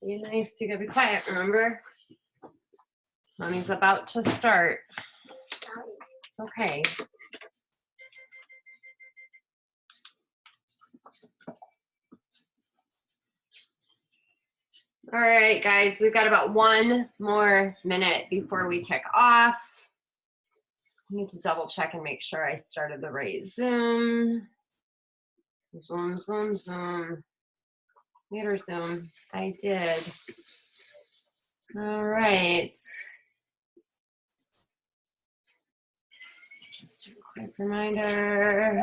Be nice. You gotta be quiet, remember? Mommy's about to start. It's okay. All right, guys, we've got about 1 more minute before we kick off. I need to double check and make sure I started the right Zoom. Zoom. Leader Zoom. I did. All right. Just a quick reminder.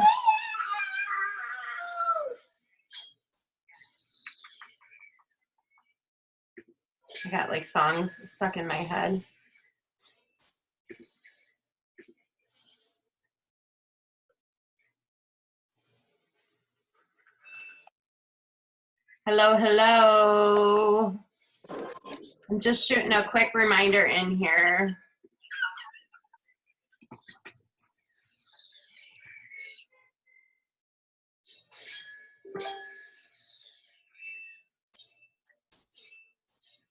I got like songs stuck in my head. Hello, hello. I'm just shooting a quick reminder in here.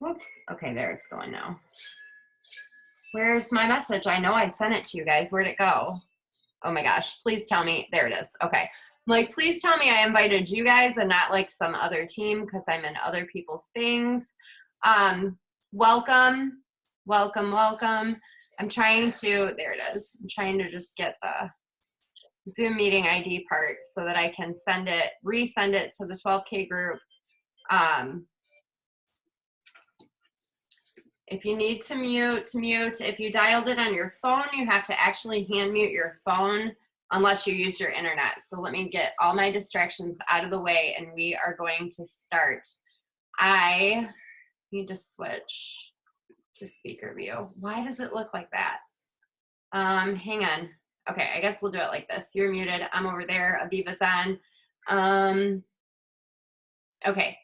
Whoops. Okay, there it's going now. Where's my message? I know I sent it to you guys. Where'd it go? Oh my gosh, please tell me. There it is. Okay. Like, please tell me I invited you guys and not like some other team because I'm in other people's things. Welcome. I'm trying to, there it is. I'm trying to just get the Zoom meeting ID part so that I can send it, resend it to the 12K group. If you need to mute. If you dialed it on your phone, you have to actually hand mute your phone unless you use your internet. So let me get all my distractions out of the way and we are going to start. I need to switch to speaker view. Why does it look like that? Hang on. Okay, I guess we'll do it like this. You're muted. I'm over there. Aviva's on. Okay.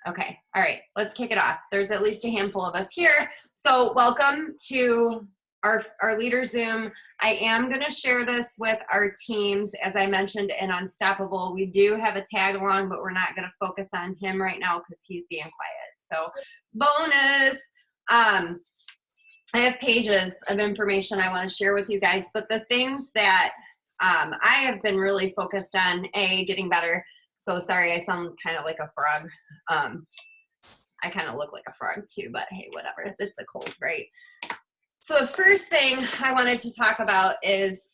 All right, let's kick it off. There's at least a handful of us here. So welcome to our leader Zoom. I am going to share this with our teams. As I mentioned in Unstoppable, we do have a tag along, but we're not going to focus on him right now because he's being quiet. So bonus. I have pages of information I want to share with you guys, but the things that I have been really focused on, getting better. So sorry, I sound kind of like a frog. I kind of look like a frog too, but hey, whatever. It's a cold, right? So the first thing I wanted to talk about is,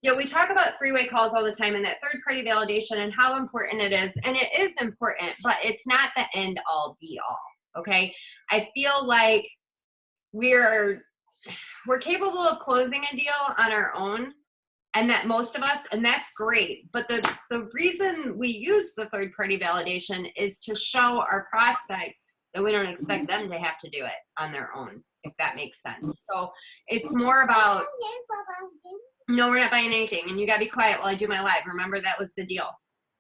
we talk about three-way calls all the time and that third-party validation and how important it is. And it is important, but it's not the end-all, be-all, okay? I feel like we're capable of closing a deal on our own, and that most of us, and that's great, but the reason we use the third-party validation is to show our prospect that we don't expect them to have to do it on their own, if that makes sense. So it's more about, no, we're not buying anything, and you gotta be quiet while I do my live. Remember, that was the deal,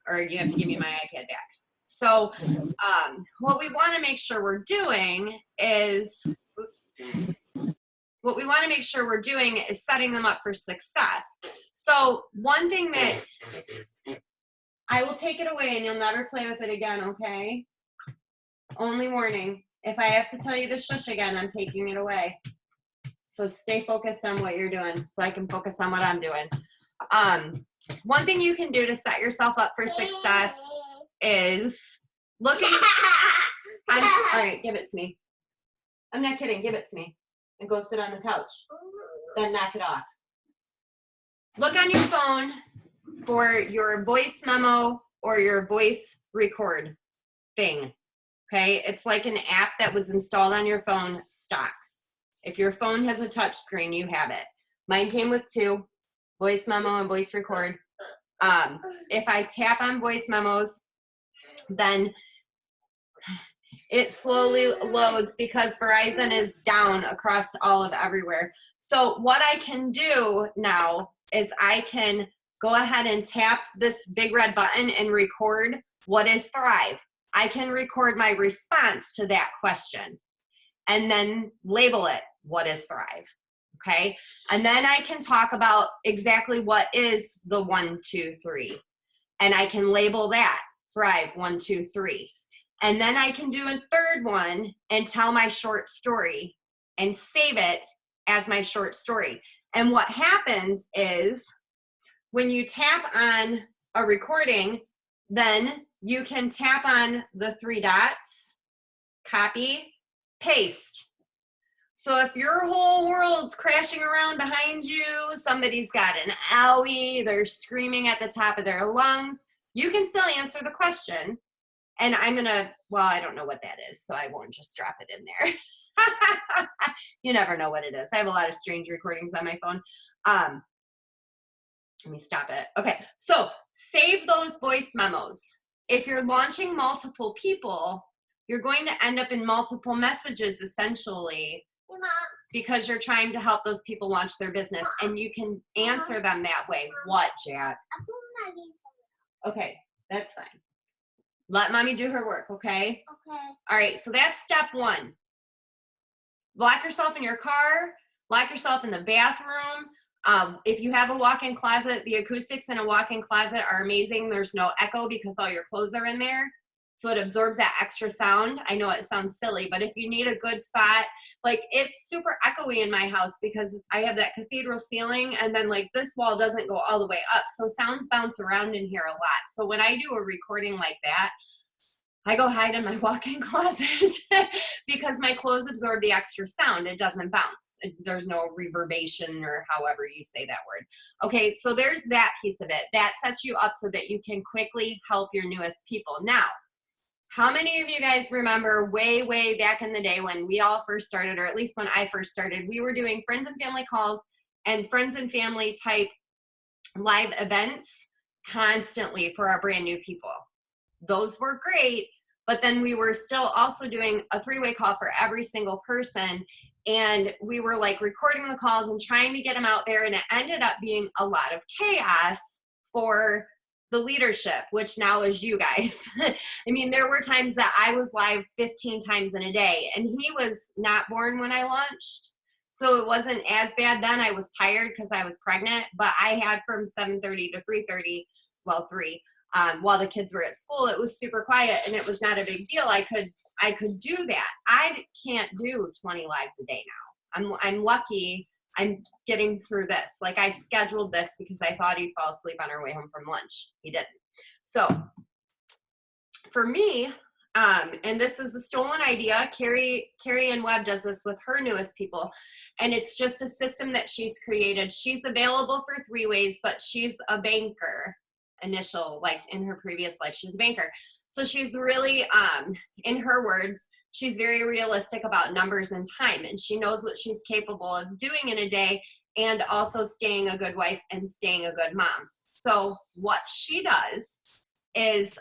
or you have to give me my iPad back. So what we wanna make sure we're doing is, what we want to make sure we're doing is setting them up for success. So one thing that I will take it away and you'll never play with it again, okay? Only warning. If I have to tell you to shush again, I'm taking it away. So stay focused on what you're doing so I can focus on what I'm doing. One thing you can do to set yourself up for success is looking. All right, give it to me. I'm not kidding. Give it to me. And go sit on the couch. Then knock it off. Look on your phone for your voice memo or your voice record thing. Okay? It's like an app that was installed on your phone stock. If your phone has a touch screen, you have it. Mine came with 2, voice memo and voice record. If I tap on voice memos, then it slowly loads because Verizon is down across all of everywhere. So what I can do now is I can go ahead and tap this big red button and record what is Thrive. I can record my response to that question and then label it, what is Thrive, okay? And then I can talk about exactly what is the 1, 2, 3. And I can label that Thrive 1, 2, 3. And then I can do a third one and tell my short story and save it as my short story. And what happens is when you tap on a recording, then you can tap on the 3 dots, copy, paste. So if your whole world's crashing around behind you, somebody's got an owie, they're screaming at the top of their lungs, you can still answer the question. And I'm gonna, well, I don't know what that is, so I won't just drop it in there. You never know what it is. I have a lot of strange recordings on my phone. Let me stop it. Okay, so save those voice memos. If you're launching multiple people, you're going to end up in multiple messages essentially, because you're trying to help those people launch their business, and you can answer them that way. What, Jack? Okay, that's fine. Let mommy do her work, okay? Okay. All right, so that's step 1. Lock yourself in your car, lock yourself in the bathroom. If you have a walk-in closet, the acoustics in a walk-in closet are amazing. There's no echo because all your clothes are in there. So it absorbs that extra sound. I know it sounds silly, but if you need a good spot, like it's super echoey in my house because I have that cathedral ceiling, and then like this wall doesn't go all the way up. So sounds bounce around in here a lot. So when I do a recording like that, I go hide in my walk-in closet because my clothes absorb the extra sound. It doesn't bounce. There's no reverberation, or however you say that word. Okay, so there's that piece of it. That sets you up so that you can quickly help your newest people. Now, how many of you guys remember way, way back in the day when we all first started, or at least when I first started, we were doing friends and family calls and friends and family type live events constantly for our brand new people. Those were great, but then we were still also doing a 3-way call for every single person, and we were like recording the calls and trying to get them out there, and it ended up being a lot of chaos for the leadership, which now is you guys. I mean, there were times that I was live 15 times in a day, and he was not born when I launched, so it wasn't as bad then. I was tired because I was pregnant, but I had from 7:30 to 3:30, well, 3, while the kids were at school. It was super quiet, and it was not a big deal. I could do that. I can't do 20 lives a day now. I'm lucky I'm getting through this. Like, I scheduled this because I thought he'd fall asleep on our way home from lunch. He didn't. So for me, and this is a stolen idea, Carrie Ann Webb does this with her newest people, and it's just a system that she's created. She's available for 3 ways, but she's a banker. Like in her previous life, she was a banker. So she's really, in her words, she's very realistic about numbers and time, and she knows what she's capable of doing in a day, and also staying a good wife and staying a good mom. So what she does is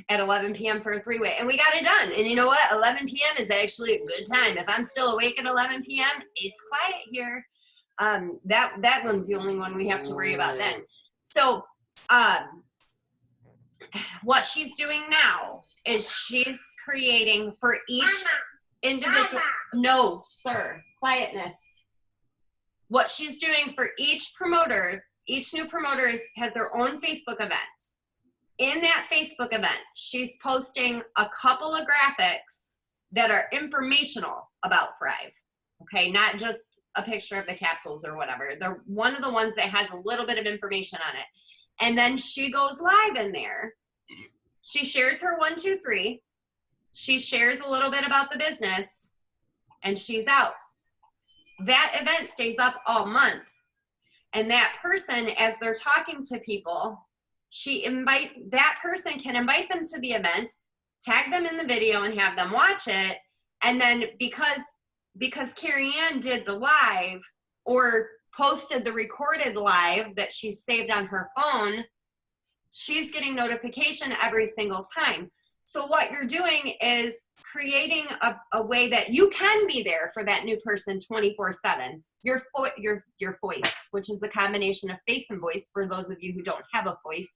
at 11 p.m. for a 3-way, and we got it done. And you know what? 11 p.m. is actually a good time. If I'm still awake at 11 p.m., it's quiet here. That one's the only one we have to worry about then. So what she's doing now is she's creating for each individual. No, sir, quietness. What she's doing for each promoter, each new promoter has their own Facebook event. In that Facebook event, she's posting a couple of graphics that are informational about Thrive. Okay, not just a picture of the capsules or whatever. They're one of the ones that has a little bit of information on it. And then she goes live in there. She shares her 1, 2, 3. She shares a little bit about the business, and she's out. That event stays up all month. And that person, as they're talking to people, that person can invite them to the event, tag them in the video and have them watch it. And then because Carrie Ann did the live or posted the recorded live that she's saved on her phone, she's getting notification every single time. So what you're doing is creating a way that you can be there for that new person 24/7. Your voice, which is the combination of face and voice for those of you who don't have a voice,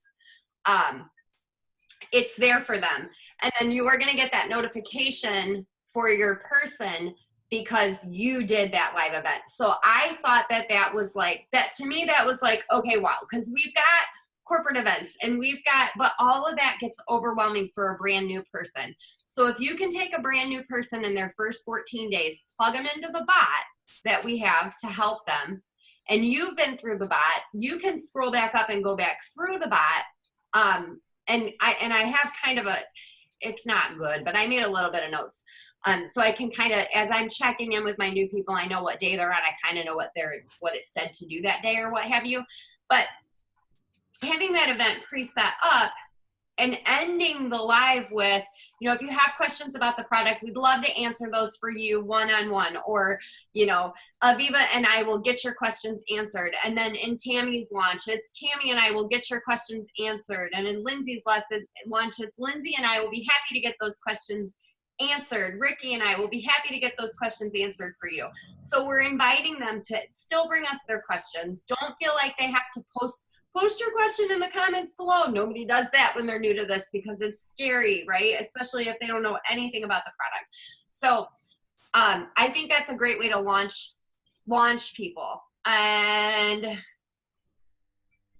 it's there for them. And then you are going to get that notification for your person because you did that live event. So I thought that that was like, that to me, that was like, okay, wow, because we've got corporate events and we've got, but all of that gets overwhelming for a brand new person. So if you can take a brand new person in their first 14 days, plug them into the bot that we have to help them, and you've been through the bot, you can scroll back up and go back through the bot. And I have kind of a, it's not good, but I made a little bit of notes. So I can kind of, as I'm checking in with my new people, I know what day they're on. I kind of know what it said to do that day or what have you. But having that event preset up and ending the live with, you know, if you have questions about the product, we'd love to answer those for you one-on-one, or, you know, Aviva and I will get your questions answered. And then in Tammy's launch, it's Tammy and I will get your questions answered. And in Lindsay's launch, it's Lindsay and I will be happy to get those questions answered. Ricky and I will be happy to get those questions answered for you. So we're inviting them to still bring us their questions. Don't feel like they have to post your question in the comments below. Nobody does that when they're new to this because it's scary, right? Especially if they don't know anything about the product. So I think that's a great way to launch people. And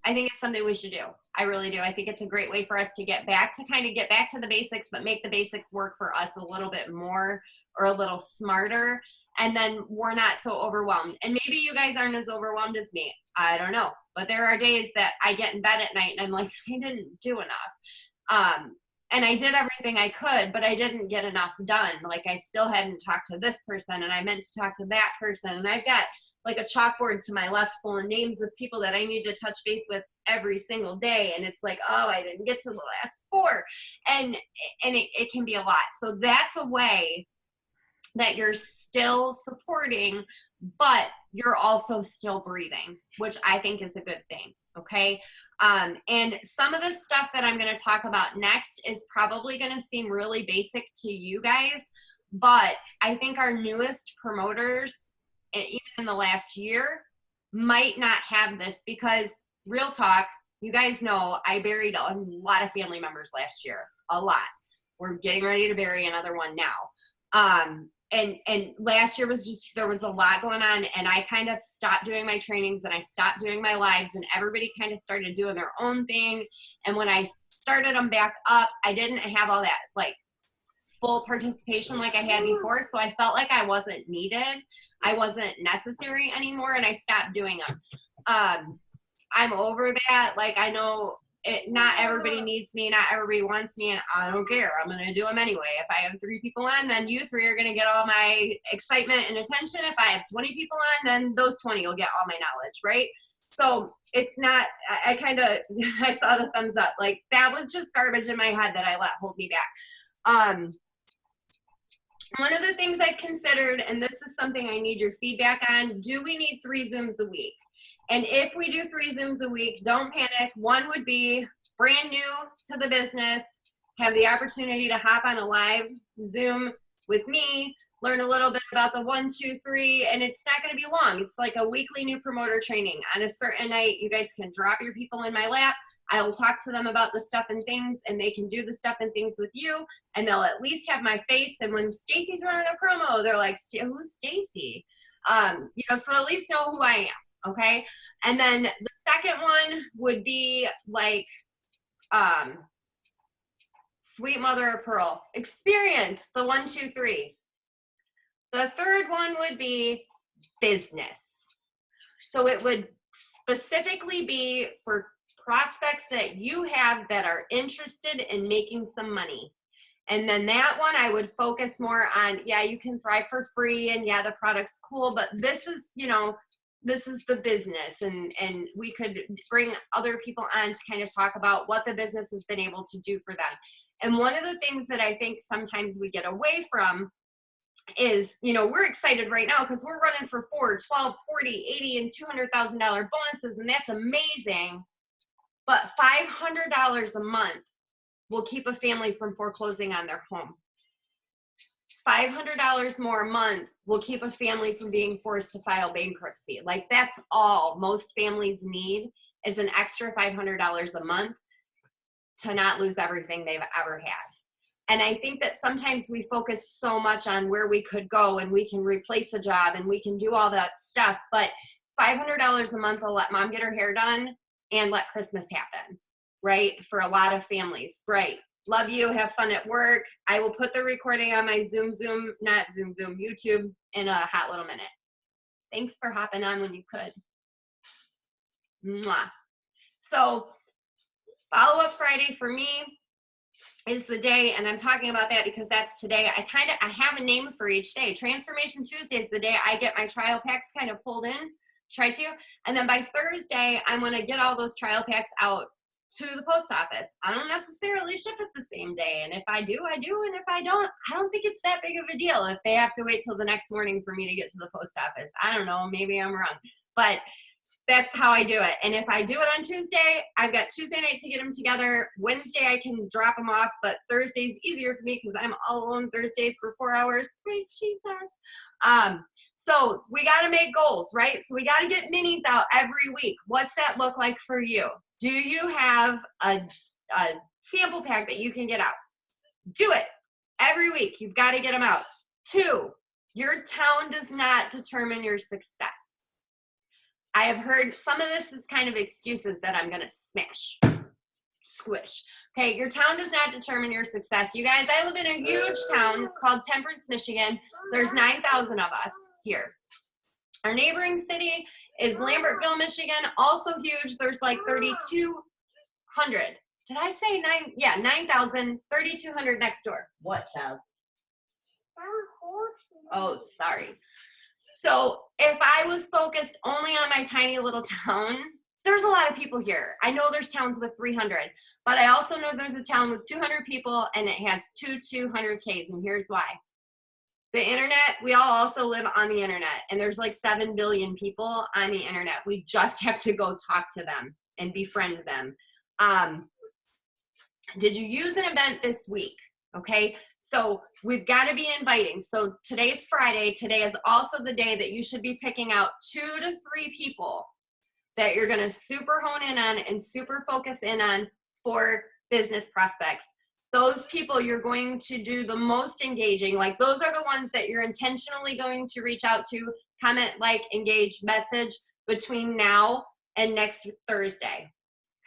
I think it's something we should do. I really do. I think it's a great way for us to get back to the basics, but make the basics work for us a little bit more or a little smarter. And then we're not so overwhelmed. And maybe you guys aren't as overwhelmed as me. I don't know. But there are days that I get in bed at night and I'm like, I didn't do enough. And I did everything I could, but I didn't get enough done. Like I still hadn't talked to this person and I meant to talk to that person. And I've got like a chalkboard to my left full of names of people that I need to touch base with every single day. And it's like, oh, I didn't get to the last 4. And it can be a lot. So that's a way that you're still supporting, but you're also still breathing, which I think is a good thing, okay? And some of the stuff that I'm going to talk about next is probably going to seem really basic to you guys, but I think our newest promoters, even in the last year, might not have this because, real talk, you guys know I buried a lot of family members last year, a lot. We're getting ready to bury another one now. And last year was just, there was a lot going on, and I kind of stopped doing my trainings and I stopped doing my lives, and everybody kind of started doing their own thing. And when I started them back up, I didn't have all that like full participation like I had before. So I felt like I wasn't needed. I wasn't necessary anymore, and I stopped doing them. I'm over that. Like, I know not everybody needs me, not everybody wants me, and I don't care. I'm going to do them anyway. If I have 3 people on, then you 3 are going to get all my excitement and attention. If I have 20 people on, then those 20 will get all my knowledge, right? So it's not, I kind of, I saw the thumbs up. Like, that was just garbage in my head that I let hold me back. One of the things I considered, and this is something I need your feedback on, do we need 3 Zooms a week? And if we do 3 Zooms a week, don't panic. One would be brand new to the business, have the opportunity to hop on a live Zoom with me, learn a little bit about the 1, 2, 3, and it's not going to be long. It's like a weekly new promoter training. On a certain night, you guys can drop your people in my lap. I will talk to them about the stuff and things, and they can do the stuff and things with you, and they'll at least have my face. And when Stacy's running a promo, they're like, who's Stacy? You know, so at least know who I am, okay? And then the second one would be like Sweet Mother of Pearl. Experience the 1, 2, 3. The third one would be business. So it would specifically be for prospects that you have that are interested in making some money. And then that one I would focus more on, yeah, you can thrive for free, and yeah, the product's cool, but this is, you know, this is the business, and we could bring other people on to kind of talk about what the business has been able to do for them. And one of the things that I think sometimes we get away from is, you know, we're excited right now because we're running for 4, 12, 40, 80, and $200,000 bonuses, and that's amazing. But $500 a month will keep a family from foreclosing on their home. $500 more a month will keep a family from being forced to file bankruptcy. Like, that's all most families need, is an extra $500 a month to not lose everything they've ever had. And I think that sometimes we focus so much on where we could go and we can replace a job and we can do all that stuff. But $500 a month will let mom get her hair done and let Christmas happen, right? For a lot of families, right? Love you. Have fun at work. I will put the recording on my YouTube in a hot little minute. Thanks for hopping on when you could. Mwah. So follow up Friday for me is the day, and I'm talking about that because that's today. I have a name for each day. Transformation Tuesday is the day I get my trial packs kind of pulled in, and then by Thursday, I'm going to get all those trial packs out to the post office. I don't necessarily ship it the same day, and if I do, I do, and if I don't think it's that big of a deal if they have to wait till the next morning for me to get to the post office. I don't know, maybe I'm wrong, but that's how I do it. And if I do it on Tuesday, I've got Tuesday night to get them together. Wednesday, I can drop them off, but Thursday's easier for me because I'm all alone Thursdays for 4 hours. Praise Jesus. So we got to make goals, right? So we got to get minis out every week. What's that look like for you? Do you have a sample pack that you can get out? Do it every week. You've got to get them out. 2, your town does not determine your success. I have heard some of this is kind of excuses that I'm going to squish. Okay, your town does not determine your success. You guys, I live in a huge town. It's called Temperance, Michigan. There's 9,000 of us here. Our neighboring city is Lambertville, Michigan, also huge. There's like 3,200. Did I say 9? Yeah, 9,000, 3,200 next door. What, child? Oh, sorry. So if I was focused only on my tiny little town, there's a lot of people here. I know there's towns with 300, but I also know there's a town with 200 people and it has 200Ks, and here's why. The internet, we all also live on the internet, and there's like 7 billion people on the internet. We just have to go talk to them and befriend them. Did you use an event this week? Okay, so we've got to be inviting. So today's Friday. Today is also the day that you should be picking out 2 to 3 people that you're going to super hone in on and super focus in on for business prospects. Those people you're going to do the most engaging, like those are the ones that you're intentionally going to reach out to, comment, like, engage, message between now and next Thursday.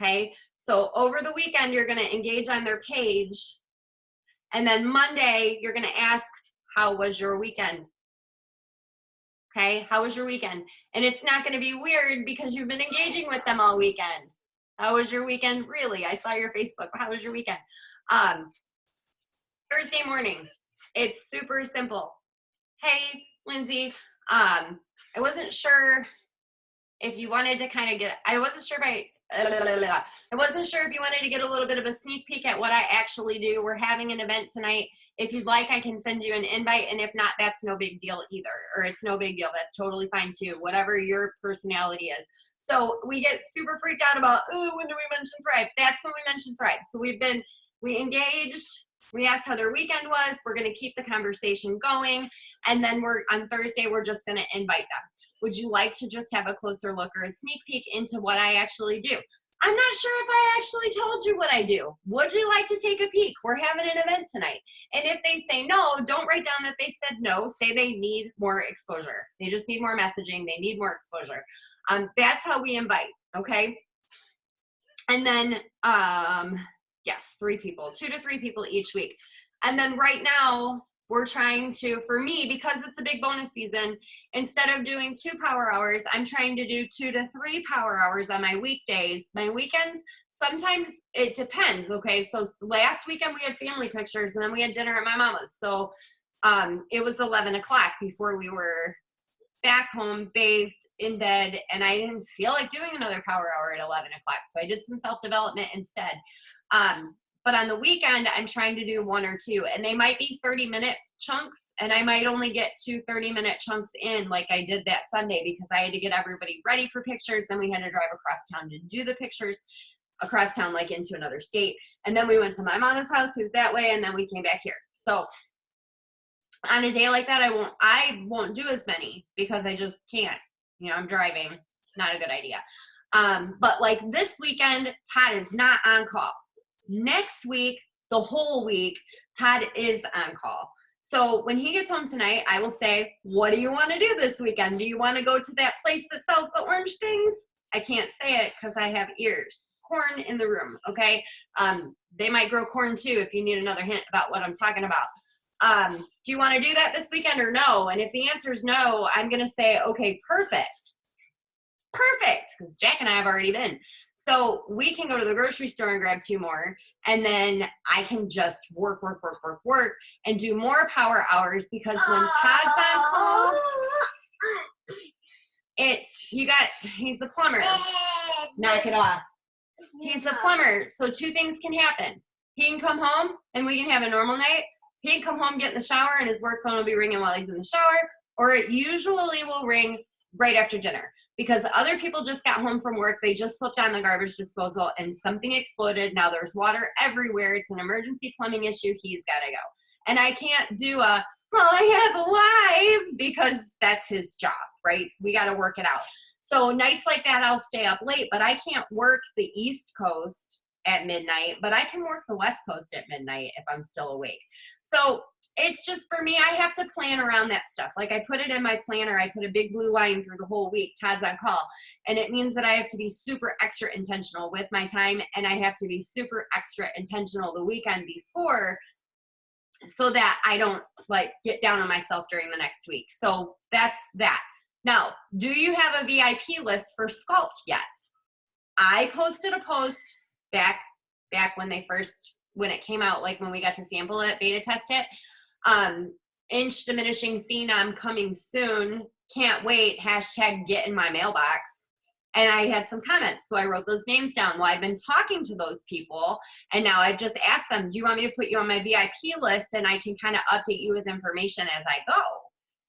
Okay, so over the weekend, you're going to engage on their page. And then Monday, you're going to ask, how was your weekend? Okay, how was your weekend? And it's not going to be weird because you've been engaging with them all weekend. How was your weekend? Really? I saw your Facebook. How was your weekend? Thursday morning, it's super simple. Hey, Lindsay, I wasn't sure if you wanted to kind of get, I wasn't sure if you wanted to get a little bit of a sneak peek at what I actually do. We're having an event tonight. If you'd like, I can send you an invite, and if not, that's no big deal either, or it's no big deal. That's totally fine too, whatever your personality is. So we get super freaked out about, oh, when do we mention Thrive? That's when we mention Thrive. So we engaged, we asked how their weekend was. We're going to keep the conversation going, and then on Thursday, we're just going to invite them. Would you like to just have a closer look or a sneak peek into what I actually do? I'm not sure if I actually told you what I do. Would you like to take a peek? We're having an event tonight. And if they say no, don't write down that they said no. Say they need more exposure. They just need more messaging. They need more exposure. That's how we invite, okay? And then, yes, 3 people, 2 to 3 people each week. And then right now, we're trying to, for me, because it's a big bonus season, instead of doing 2 power hours, I'm trying to do 2 to 3 power hours on my weekdays. My weekends, sometimes it depends, okay? So last weekend we had family pictures, and then we had dinner at my mama's. So it was 11 o'clock before we were back home, bathed, in bed, and I didn't feel like doing another power hour at 11 o'clock. So I did some self-development instead. But on the weekend, I'm trying to do 1 or 2, and they might be 30-minute chunks, and I might only get 2 30-minute chunks in like I did that Sunday because I had to get everybody ready for pictures. Then we had to drive across town to do the pictures across town, like into another state. And then we went to my mama's house, who's that way, and then we came back here. So on a day like that, I won't do as many because I just can't. You know, I'm driving. Not a good idea. But like this weekend, Todd is not on call. Next week, the whole week, Todd is on call. So when he gets home tonight, I will say, what do you want to do this weekend? Do you want to go to that place that sells the orange things? I can't say it because I have ears. Corn in the room, okay? They might grow corn too if you need another hint about what I'm talking about. Do you want to do that this weekend or no? And if the answer is no, I'm going to say, okay, perfect. Perfect, because Jack and I have already been. So we can go to the grocery store and grab 2 more, and then I can just work, and do more power hours, because when Todd's on call, he's a plumber. Knock it off. He's a plumber, so 2 things can happen. He can come home, and we can have a normal night. He can come home, get in the shower, and his work phone will be ringing while he's in the shower, or it usually will ring right after dinner. Because other people just got home from work, they just flipped on the garbage disposal and something exploded. Now there's water everywhere. It's an emergency plumbing issue. He's got to go. And I can't do I have live, because that's his job, right? So we got to work it out. So nights like that, I'll stay up late, but I can't work the East Coast at midnight, but I can work the West Coast at midnight if I'm still awake. So it's just, for me, I have to plan around that stuff. Like, I put it in my planner. I put a big blue line through the whole week. Todd's on call. And it means that I have to be super extra intentional with my time, and I have to be super extra intentional the weekend before, so that I don't get down on myself during the next week. So that's that. Now, do you have a VIP list for Sculpt yet? I posted a post back when it came out, like when we got to sample it, beta test it. Inch diminishing phenom coming soon. Can't wait. # get in my mailbox. And I had some comments, so I wrote those names down. Well, I've been talking to those people, and now I've just asked them, do you want me to put you on my VIP list, and I can kind of update you with information as I go?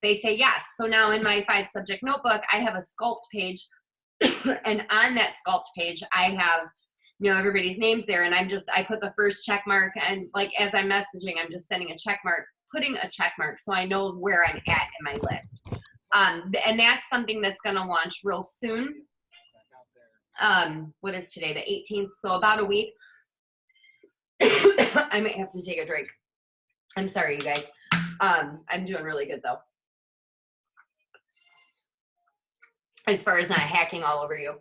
They say yes. So now in my 5-subject notebook, I have a Sculpt page, and on that Sculpt page, I have everybody's names there, and I put the first check mark, and as I'm messaging, I'm just sending a check mark, putting a check mark, so I know where I'm at in my list. And that's something that's going to launch real soon. What is today? The 18th. So about a week. I might have to take a drink. I'm sorry, you guys. I'm doing really good though, as far as not hacking all over you.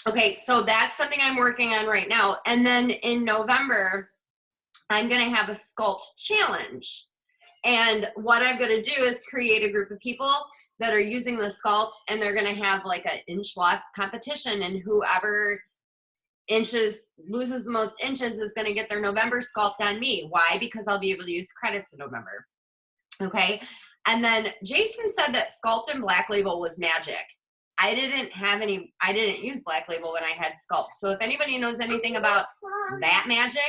Okay, so that's something I'm working on right now. And then in November, I'm going to have a Sculpt challenge. And what I'm going to do is create a group of people that are using the Sculpt, and they're going to have an inch loss competition, and whoever loses the most inches is going to get their November Sculpt on me. Why? Because I'll be able to use credits in November. Okay, and then Jason said that Sculpt and Black Label was magic. I didn't use Black Label when I had Sculpt. So if anybody knows anything about that magic,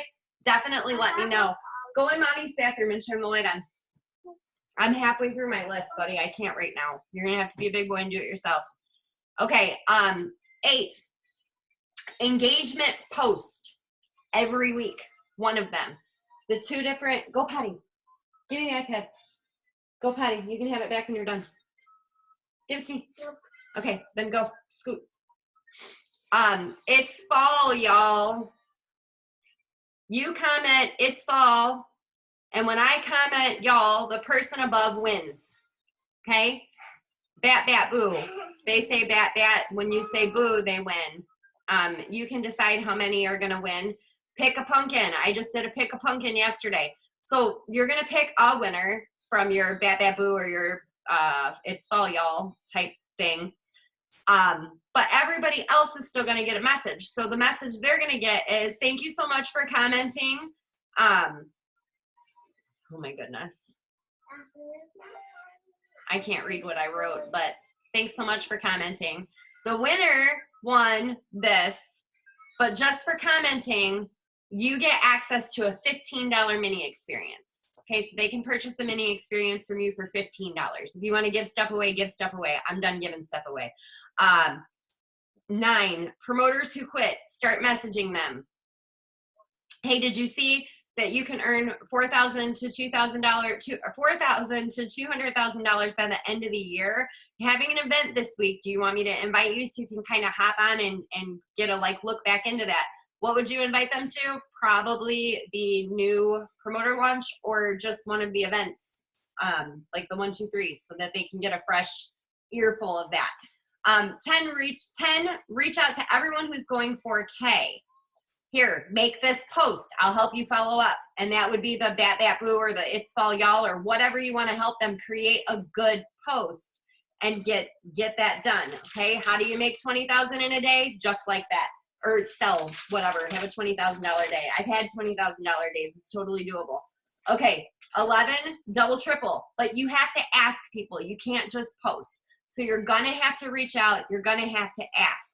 definitely let me know. Go in mommy's bathroom and turn the light on. I'm halfway through my list, buddy. I can't right now. You're going to have to be a big boy and do it yourself. Okay, 8. Engagement post every week. One of them. The 2 different, go potty. Give me the iPad. Go potty. You can have it back when you're done. Give it to me. Okay, then go. Scoot. It's fall, y'all. You comment, it's fall. And when I comment, y'all, the person above wins. Okay? Bat, bat, boo. They say bat, bat. When you say boo, they win. You can decide how many are going to win. Pick a pumpkin. I just did a pick a pumpkin yesterday. So you're going to pick a winner from your bat, bat, boo, or your it's fall, y'all type thing. But everybody else is still going to get a message. So the message they're going to get is, thank you so much for commenting. Oh my goodness. I can't read what I wrote, but thanks so much for commenting. The winner won this, but just for commenting, you get access to a $15 mini experience. Okay, so they can purchase a mini experience from you for $15. If you want to give stuff away, give stuff away. I'm done giving stuff away. 9, promoters who quit, start messaging them. Hey, did you see that you can earn $4,000 to $2,000, $4,000 to $200,000 by the end of the year? Having an event this week. Do you want me to invite you so you can kind of hop on and get a look back into that? What would you invite them to? Probably the new promoter launch or just one of the events, like the 1, 2, 3, so that they can get a fresh earful of that. 10, reach out to everyone who's going 4K. Here, make this post. I'll help you follow up. And that would be the Bat Bat Boo or the It's All Y'all or whatever you want to help them create a good post and get that done. Okay, how do you make 20,000 in a day? Just like that. Or sell whatever, have a $20,000 day. I've had $20,000 days. It's totally doable. Okay, 11, double, triple. But you have to ask people. You can't just post. So you're gonna have to reach out. You're gonna have to ask.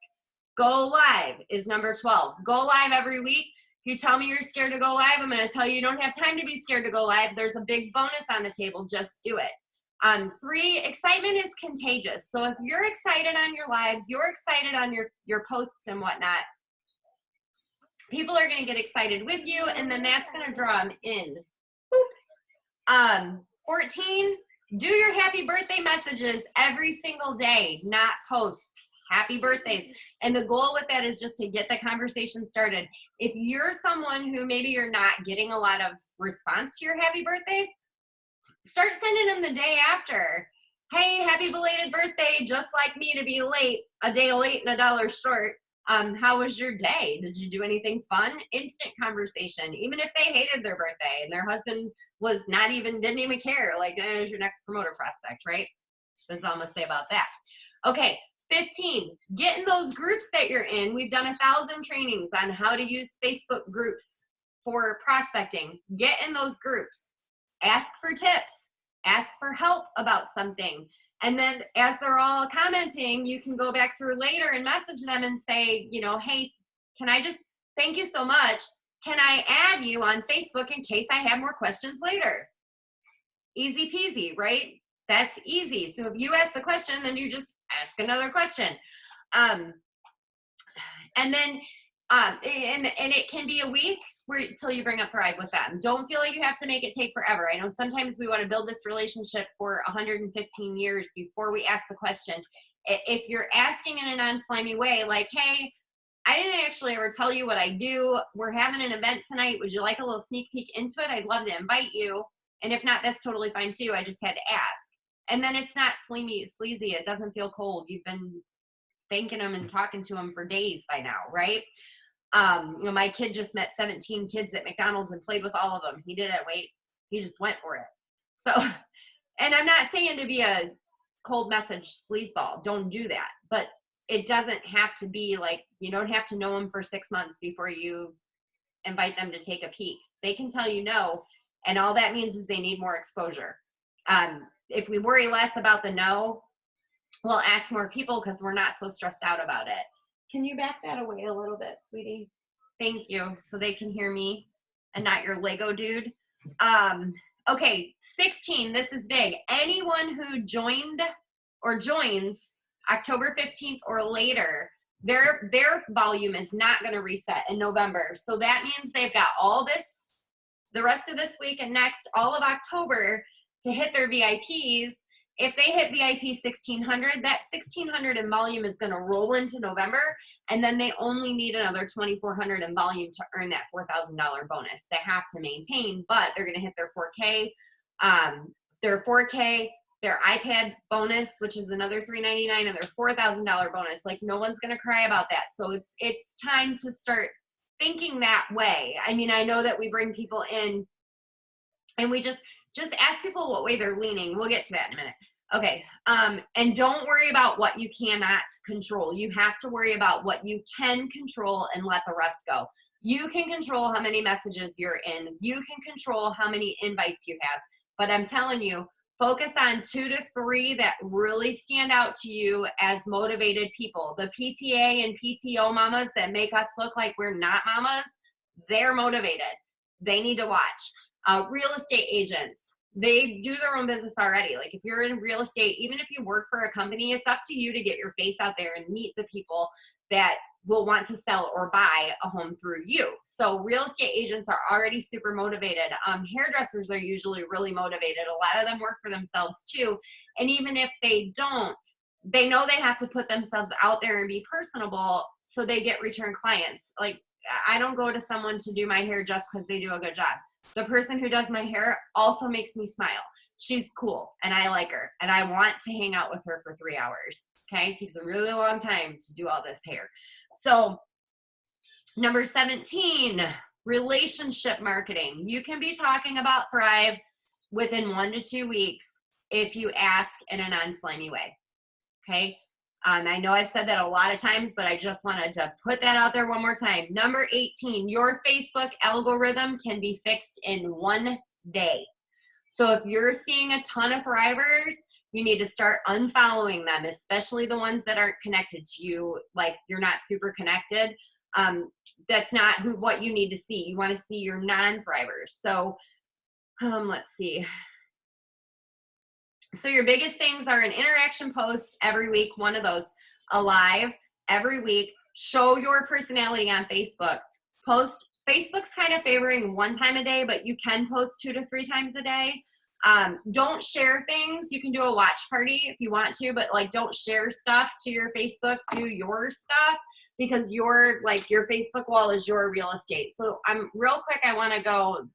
Go live is number 12. Go live every week. If you tell me you're scared to go live, I'm gonna tell you you don't have time to be scared to go live. There's a big bonus on the table. Just do it. 3, excitement is contagious. So if you're excited on your lives, you're excited on your posts and whatnot, people are gonna get excited with you, and then that's gonna draw them in. 14, do your happy birthday messages every single day, not posts. Happy birthdays. And the goal with that is just to get the conversation started. If you're someone who maybe you're not getting a lot of response to your happy birthdays, start sending them the day after. Hey, happy belated birthday, just like me to be late, a day late and $1 short. How was your day? Did you do anything fun? Instant conversation. Even if they hated their birthday and their husband was didn't even care, like there's your next promoter prospect, right? That's all I'm gonna say about that. Okay, 15, get in those groups that you're in. We've done 1,000 trainings on how to use Facebook groups for prospecting. Get in those groups. Ask for tips. Ask for help about something. And then as they're all commenting, you can go back through later and message them and say, you know, hey, thank you so much. Can I add you on Facebook in case I have more questions later? Easy peasy, right? That's easy. So if you ask the question, then you just ask another question. And it can be a week till you bring up Thrive with them. Don't feel like you have to make it take forever. I know sometimes we want to build this relationship for 115 years before we ask the question. If you're asking in a non-slimy way, like, hey, I didn't actually ever tell you what I do. We're having an event tonight. Would you like a little sneak peek into it? I'd love to invite you. And if not, that's totally fine too. I just had to ask. And then it's not sleazy. It doesn't feel cold. You've been thanking them and talking to them for days by now, right? You know, my kid just met 17 kids at McDonald's and played with all of them. He didn't wait. He just went for it. So, and I'm not saying to be a cold message sleazeball. Don't do that. But it doesn't have to be like, you don't have to know them for 6 months before you invite them to take a peek. They can tell you no, and all that means is they need more exposure. If we worry less about the no, we'll ask more people because we're not so stressed out about it. Can you back that away a little bit, sweetie? Thank you, so they can hear me and not your Lego dude. Okay, 16, this is big. Anyone who joined or joins October 15th or later, their volume is not going to reset in November. So that means they've got all this, the rest of this week and next, all of October to hit their VIPs. If they hit VIP 1,600, that 1,600 in volume is going to roll into November, and then they only need another 2,400 in volume to earn that $4,000 bonus. They have to maintain, but they're going to hit their 4K. Their 4K, their iPad bonus, which is another $399, and their $4,000 bonus. Like, no one's going to cry about that. So it's time to start thinking that way. I mean, I know that we bring people in, and we just ask people what way they're leaning. We'll get to that in a minute. Okay, and don't worry about what you cannot control. You have to worry about what you can control and let the rest go. You can control how many messages you're in. You can control how many invites you have. But I'm telling you, focus on 2 to 3 that really stand out to you as motivated people. The PTA and PTO mamas that make us look like we're not mamas, they're motivated. They need to watch. Real estate agents, they do their own business already. Like, if you're in real estate, even if you work for a company, it's up to you to get your face out there and meet the people that will want to sell or buy a home through you. So real estate agents are already super motivated. Hairdressers are usually really motivated. A lot of them work for themselves too. And even if they don't, they know they have to put themselves out there and be personable so they get return clients. Like, I don't go to someone to do my hair just because they do a good job. The person who does my hair also makes me smile. She's cool and I like her and I want to hang out with her for 3 hours. Okay. It takes a really long time to do all this hair. So number 17, relationship marketing. You can be talking about Thrive within 1 to 2 weeks if you ask in a non-slimy way. Okay. I know I've said that a lot of times, but I just wanted to put that out there one more time. Number 18, your Facebook algorithm can be fixed in 1 day. So if you're seeing a ton of Thrivers, you need to start unfollowing them, especially the ones that aren't connected to you, like you're not super connected. That's not what you need to see. You want to see your non-Thrivers. So let's see. So your biggest things are an interaction post every week, one of those, a live every week, show your personality on Facebook, post. Facebook's kind of favoring 1 time a day, but you can post 2 to 3 times a day. Don't share things. You can do a watch party if you want to, but like don't share stuff to your Facebook, do your stuff, because your Facebook wall is your real estate. So real quick, I want to go,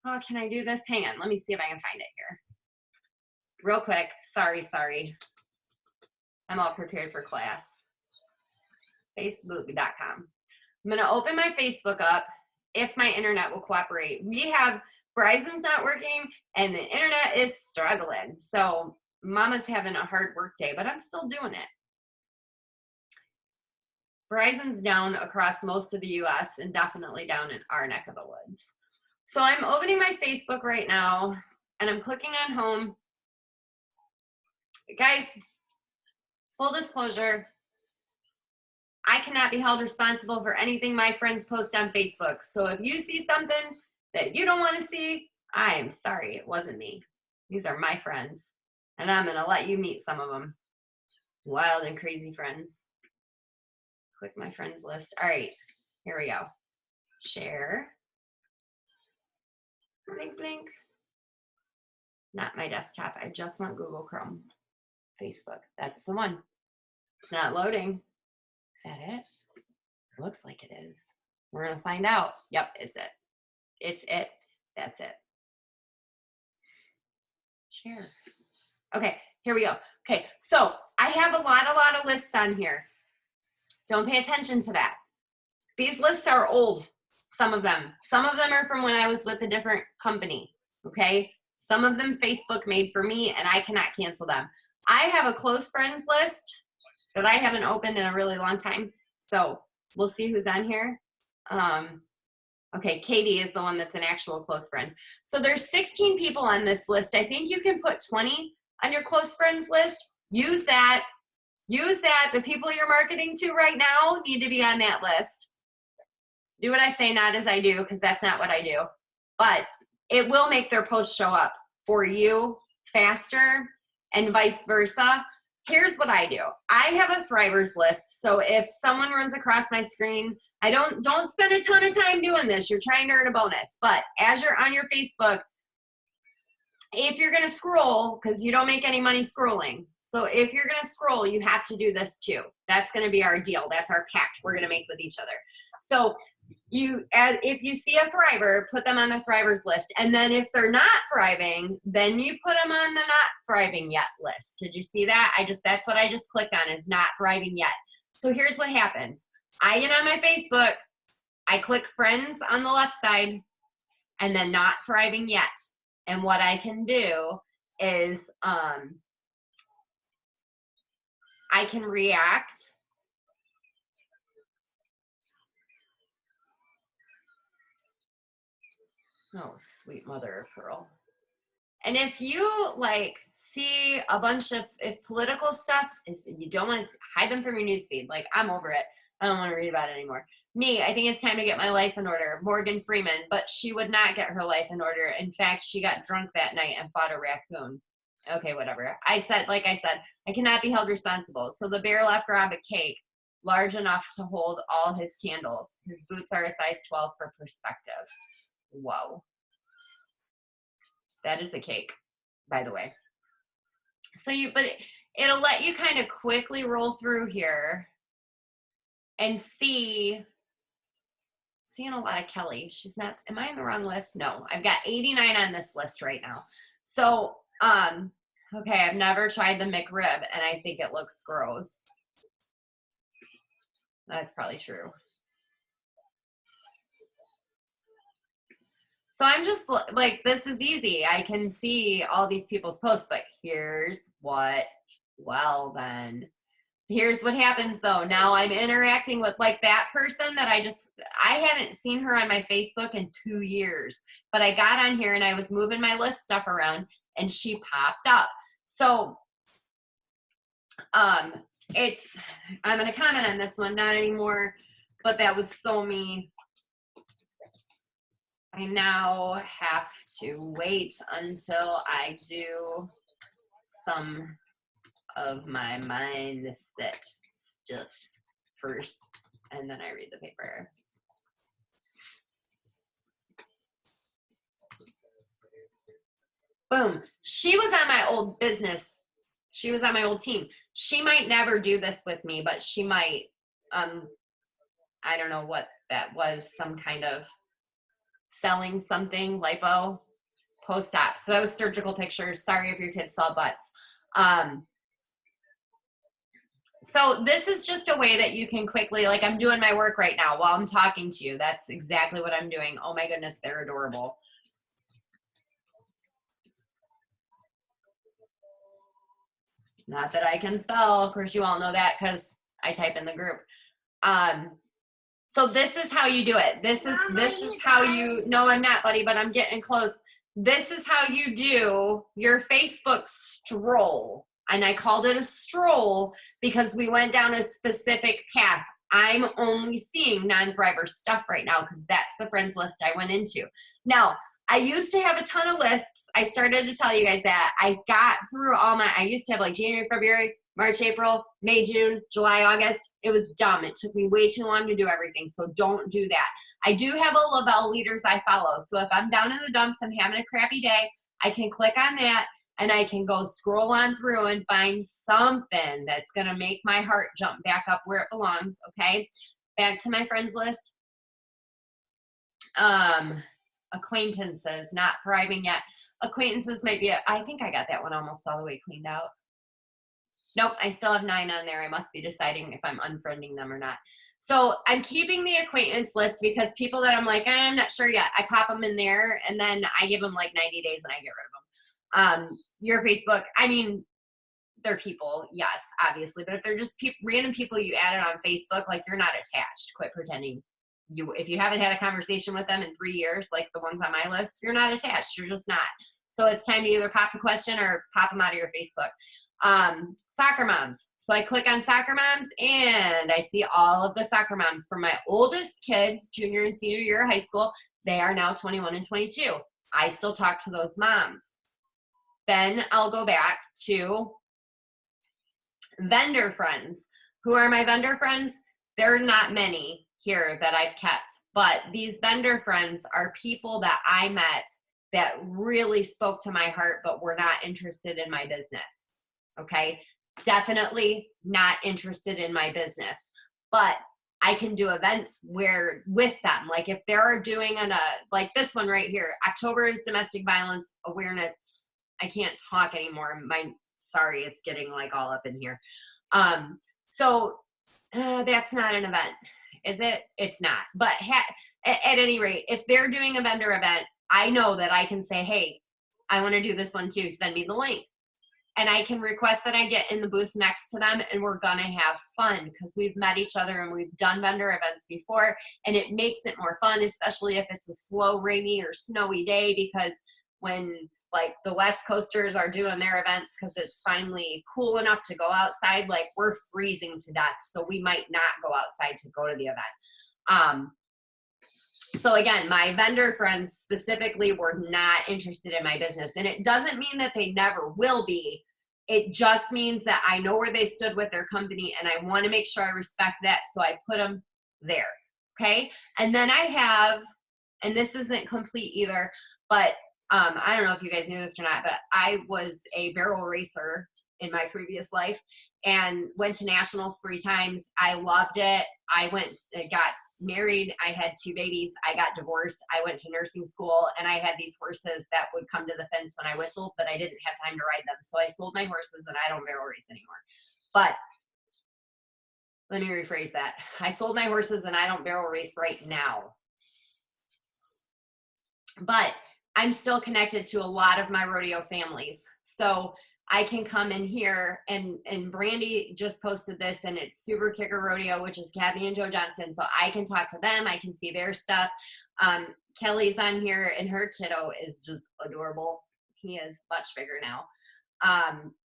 oh, can I do this? Hang on, let me see if I can find it here. Real quick, sorry. I'm all prepared for class. Facebook.com. I'm gonna open my Facebook up if my internet will cooperate. We have Verizon's not working and the internet is struggling. So mama's having a hard work day, but I'm still doing it. Verizon's down across most of the US and definitely down in our neck of the woods. So I'm opening my Facebook right now and I'm clicking on home. Guys, full disclosure, I cannot be held responsible for anything my friends post on Facebook. So if you see something that you don't want to see, I am sorry, it wasn't me. These are my friends. And I'm going to let you meet some of them. Wild and crazy friends. Click my friends list. All right, here we go. Share. Blink, blink. Not my desktop. I just want Google Chrome. Facebook. That's the one. It's not loading. Is that it? It looks like it is. We're going to find out. Yep, it's it. It's it. That's it. Share. Okay, here we go. Okay, so I have a lot of lists on here. Don't pay attention to that. These lists are old, some of them. Some of them are from when I was with a different company, okay? Some of them Facebook made for me, and I cannot cancel them. I have a close friends list that I haven't opened in a really long time. So we'll see who's on here. Okay, Katie is the one that's an actual close friend. So there's 16 people on this list. I think you can put 20 on your close friends list. Use that. Use that. The people you're marketing to right now need to be on that list. Do what I say, not as I do, because that's not what I do. But it will make their posts show up for you faster and vice versa. Here's what I do. I have a Thrivers list. So if someone runs across my screen, don't spend a ton of time doing this. You're trying to earn a bonus. But as you're on your Facebook, if you're going to scroll, because you don't make any money scrolling. So if you're going to scroll, you have to do this too. That's going to be our deal. That's our pact we're going to make with each other. So if you see a Thriver, put them on the Thrivers list. And then if they're not thriving, then you put them on the not thriving yet list. Did you see that? That's what I just clicked on, is not thriving yet. So here's what happens. I get on my Facebook, I click friends on the left side, and then not thriving yet. And what I can do is I can react. Oh, sweet mother of pearl. And if you see a bunch of, if political stuff is, you don't want to hide them from your newsfeed. Like, I'm over it. I don't want to read about it anymore. Me, I think it's time to get my life in order. Morgan Freeman, but she would not get her life in order. In fact, she got drunk that night and fought a raccoon. Okay, whatever. Like I said, I cannot be held responsible. So the bear left Rob a cake large enough to hold all his candles. His boots are a size 12 for perspective. Whoa. That is a cake, by the way. So it'll let you kind of quickly roll through here and see seeing a lot of Kelly. She's not, am I on the wrong list? No, I've got 89 on this list right now. So, okay, I've never tried the McRib and I think it looks gross. That's probably true. So I'm just like, this is easy. I can see all these people's posts, but here's what, well then, here's what happens though. Now I'm interacting with like that person that I hadn't seen her on my Facebook in 2 years, but I got on here and I was moving my list stuff around and she popped up. So, I'm going to comment on this one, not anymore, but that was so me. I now have to wait until I do some of my mindset stuff first, and then I read the paper. Boom. She was on my old business. She was on my old team. She might never do this with me, but she might, I don't know what that was, some kind of selling something, lipo, post-op. So that was surgical pictures. Sorry if your kids saw butts. So this is just a way that you can quickly, like I'm doing my work right now while I'm talking to you. That's exactly what I'm doing. Oh my goodness, they're adorable. Not that I can spell. Of course, you all know that because I type in the group. So this is how you do it. This is how you, no, I'm not, buddy, but I'm getting close. This is how you do your Facebook stroll. And I called it a stroll because we went down a specific path. I'm only seeing non-Thriver stuff right now because that's the friends list I went into. Now, I used to have a ton of lists. I started to tell you guys that. I got through all my, I used to have like January, February, March, April, May, June, July, August. It was dumb. It took me way too long to do everything. So don't do that. I do have a Lavelle leaders I follow. So if I'm down in the dumps, I'm having a crappy day, I can click on that and I can go scroll on through and find something that's going to make my heart jump back up where it belongs. Okay. Back to my friends list. Acquaintances, not thriving yet. Acquaintances might be, I think I got that one almost all the way cleaned out. Nope, I still have 9 on there. I must be deciding if I'm unfriending them or not. So I'm keeping the acquaintance list because people that I'm like, I'm not sure yet, I pop them in there and then I give them like 90 days and I get rid of them. Your Facebook, I mean, they're people, yes, obviously, but if they're just random people you added on Facebook, like you're not attached, quit pretending. If you haven't had a conversation with them in 3 years, like the ones on my list, you're not attached. You're just not. So it's time to either pop the question or pop them out of your Facebook. Soccer moms. So I click on soccer moms and I see all of the soccer moms from my oldest kids, junior and senior year of high school. They are now 21 and 22. I still talk to those moms. Then I'll go back to vendor friends. Who are my vendor friends? There are not many here that I've kept, but these vendor friends are people that I met that really spoke to my heart, but were not interested in my business. Okay. Definitely not interested in my business, but I can do events where with them, like if they're doing like this one right here, October is Domestic Violence Awareness. I can't talk anymore. Sorry, it's getting like all up in here. So that's not an event. Is it? It's not. But at any rate, if they're doing a vendor event, I know that I can say, hey, I want to do this one too. Send me the link. And I can request that I get in the booth next to them and we're going to have fun because we've met each other and we've done vendor events before and it makes it more fun, especially if it's a slow, rainy or snowy day because when like the West Coasters are doing their events because it's finally cool enough to go outside, like we're freezing to death. So we might not go outside to go to the event. So again, my vendor friends specifically were not interested in my business. And it doesn't mean that they never will be. It just means that I know where they stood with their company and I want to make sure I respect that. So I put them there. Okay. And then I have, and this isn't complete either, but I don't know if you guys knew this or not, but I was a barrel racer in my previous life and went to nationals 3 times. I loved it. I went, got married, I had 2 babies, I got divorced, I went to nursing school, and I had these horses that would come to the fence when I whistled, but I didn't have time to ride them. So I sold my horses and I don't barrel race anymore. But let me rephrase that. I sold my horses and I don't barrel race right now. But I'm still connected to a lot of my rodeo families. So I can come in here, and Brandy just posted this, and it's Super Kicker Rodeo, which is Kathy and Joe Johnson. So I can talk to them. I can see their stuff. Kelly's on here, and her kiddo is just adorable. He is much bigger now.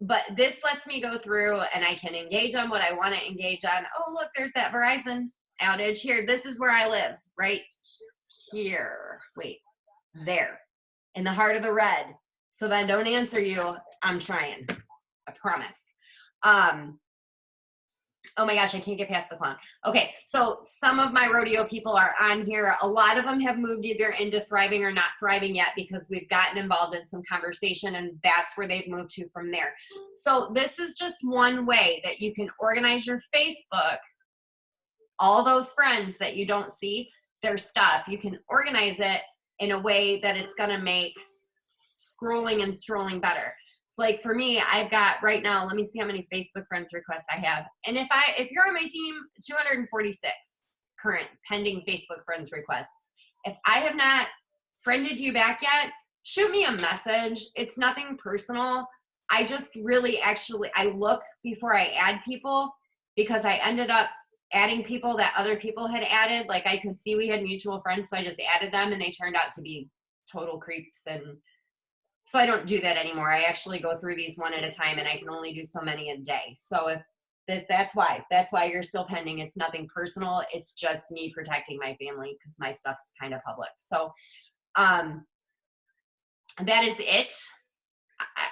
But this lets me go through and I can engage on what I want to engage on. Oh, look, there's that Verizon outage here. This is where I live, right here. Wait, there, in the heart of the red. So then don't answer you. I'm trying. I promise. Oh my gosh, I can't get past the clown. Okay, so some of my rodeo people are on here. A lot of them have moved either into thriving or not thriving yet, because we've gotten involved in some conversation, and that's where they've moved to from there. So this is just one way that you can organize your Facebook. All those friends that you don't see their stuff, you can organize it in a way that it's going to make scrolling and strolling better. Like for me, I've got right now, let me see how many Facebook friends requests I have. And if you're on my team, 246 current pending Facebook friends requests. If I have not friended you back yet, shoot me a message. It's nothing personal. I just really I look before I add people, because I ended up adding people that other people had added. Like I could see we had mutual friends, so I just added them, and they turned out to be total creeps. And so I don't do that anymore. I actually go through these one at a time, and I can only do so many a day. So if that's why you're still pending. It's nothing personal. It's just me protecting my family, because my stuff's kind of public. So that is it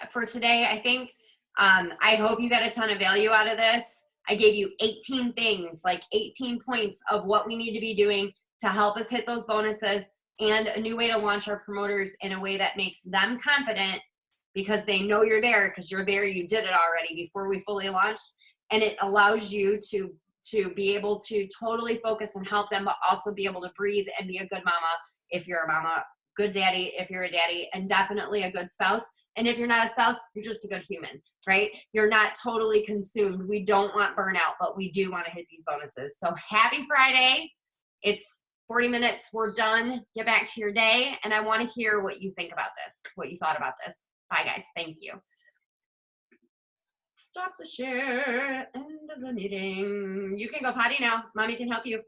for today, I think. I hope you got a ton of value out of this. I gave you 18 things, like 18 points of what we need to be doing to help us hit those bonuses, and a new way to launch our promoters in a way that makes them confident, because they know you're there, because you're there, you did it already before we fully launched. And it allows you to be able to totally focus and help them, but also be able to breathe and be a good mama if you're a mama, good daddy if you're a daddy, and definitely a good spouse. And if you're not a spouse, you're just a good human, right? You're not totally consumed. We don't want burnout, but we do want to hit these bonuses. So happy Friday. It's 40 minutes, we're done. Get back to your day. And I want to hear what you think about this, what you thought about this. Bye, guys. Thank you. Stop the share. End of the meeting. You can go potty now. Mommy can help you.